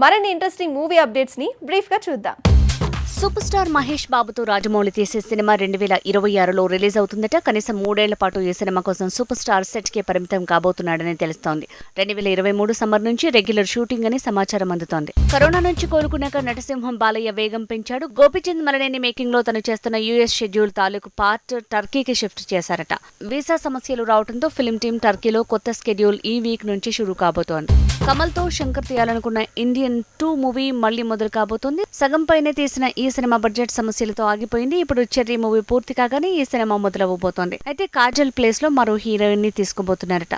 మరిన్ని interesting movie updates ని brief గా చూద్దాం. సూపర్ స్టార్ మహేష్ బాబుతో రాజమౌళి తీసే సినిమా 2026లో రిలీజ్ అవుతుందట. కనీసం 3 ఏళ్ల పాటు ఈ సినిమా కోసం సూపర్ స్టార్ సెట్ కే పరిమితం కాబోతున్నాడని తెలుస్తోంది. 2023 సమ్మర్ నుంచి రెగ్యులర్ షూటింగ్ అని సమాచారం అందుతోంది. కరోనా నుంచి కోలుకున్నాక నటసింహం బాలయ్య వేగం పెంచాడు. గోపీచంద్ మలనేని మేకింగ్ లో తను చేస్తున్న యుఎస్ షెడ్యూల్ తాలూకు పార్ట్ టర్కీకి షిఫ్ట్ చేశారట. వీసా సమస్యలు రావడంతో ఫిల్మ్ టీం టర్కీలో కొత్త స్కెడ్యూల్ ఈ వీక్ నుంచి షురూ కాబోతోంది. కమల్ తో శంకర్ తీయాలనుకున్న ఇండియన్ 2 మూవీ మళ్లీ మొదలు కాబోతోంది. సగం పైనే తీసిన ఈ సినిమా బడ్జెట్ సమస్యలతో ఆగిపోయింది. ఇప్పుడు చెర్రీ మూవీ పూర్తి కాగానే ఈ సినిమా మొదలవబోతోంది. అయితే కాజల్ ప్లేస్ లో మరో హీరోయిన్ ని తీసుకోబోతున్నారట.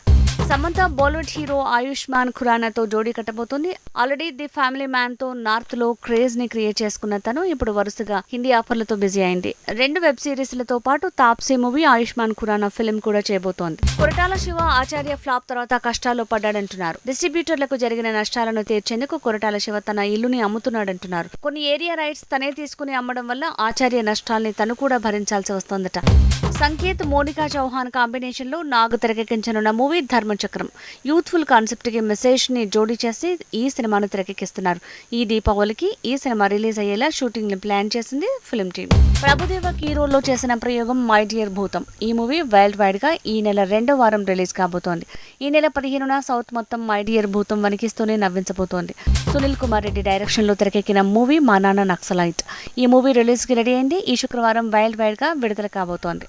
సమంత బాలీవుడ్ హీరో ఆయుష్మాన్ ఖురానాతో జోడీ కట్టబోతోంది. ఆల్రెడీ ది ఫ్యామిలీ మ్యాన్ తో నార్త్ లో క్రేజ్ ని క్రియేట్ చేసుకున్న తను ఇప్పుడు వరుసగా హిందీ ఆఫర్లతో బిజీ అయింది. 2 వెబ్ సిరీస్లతో పాటు తాప్సీ మూవీ, ఆయుష్మాన్ ఖురానా ఫిల్మ్ కూడా చేయబోతోంది. కొరటాల శివ ఆచార్య ఫ్లాప్ తర్వాత కష్టాల్లో పడ్డాడంటున్నారు. డిస్ట్రిబ్యూటర్లకు జరిగిన నష్టాలను తీర్చేందుకు కొరటాల శివ తన ఇల్లుని అమ్ముతున్నాడంటున్నారు. కొన్ని ఏరియా రైట్స్ తనే తీసుకుని అమ్మడం వల్ల ఆచార్య నష్టాల్ని తను కూడా భరించాల్సి వస్తోందట. సంకేత్ మోనికా చౌహాన్ కాంబినేషన్ లో నాగ్ తెరకెక్కించనున్న మూవీ ధర్మచక్రం యూత్ఫుల్ కాన్సెప్ట్ కి మెసేజ్ ని జోడీ చేసి ఈ సినిమాను తెరకెక్కిస్తున్నారు. ఈ దీపావళికి ఈ సినిమా రిలీజ్ అయ్యేలా షూటింగ్ ని ప్లాన్ చేసింది ఫిల్మ్ టీమ్. ప్రభుదేవ హీరోలో చేసిన ప్రయోగం మై డియర్ భూతం. ఈ మూవీ వరల్డ్ వైడ్ గా ఈ నెల 2వ వారం రిలీజ్ కాబోతోంది. ఈ నెల 15న సౌత్ మొత్తం మై డియర్ భూతం వణికిస్తూనే నవ్వించబోతోంది. సునీల్ కుమార్ రెడ్డి డైరెక్షన్ లో తెరకెక్కిన మూవీ మా నాన్న నక్సలైట్. ఈ మూవీ రిలీజ్ కి రెడీ అయింది. ఈ శుక్రవారం వరల్డ్ వైడ్ గా విడుదల కాబోతోంది.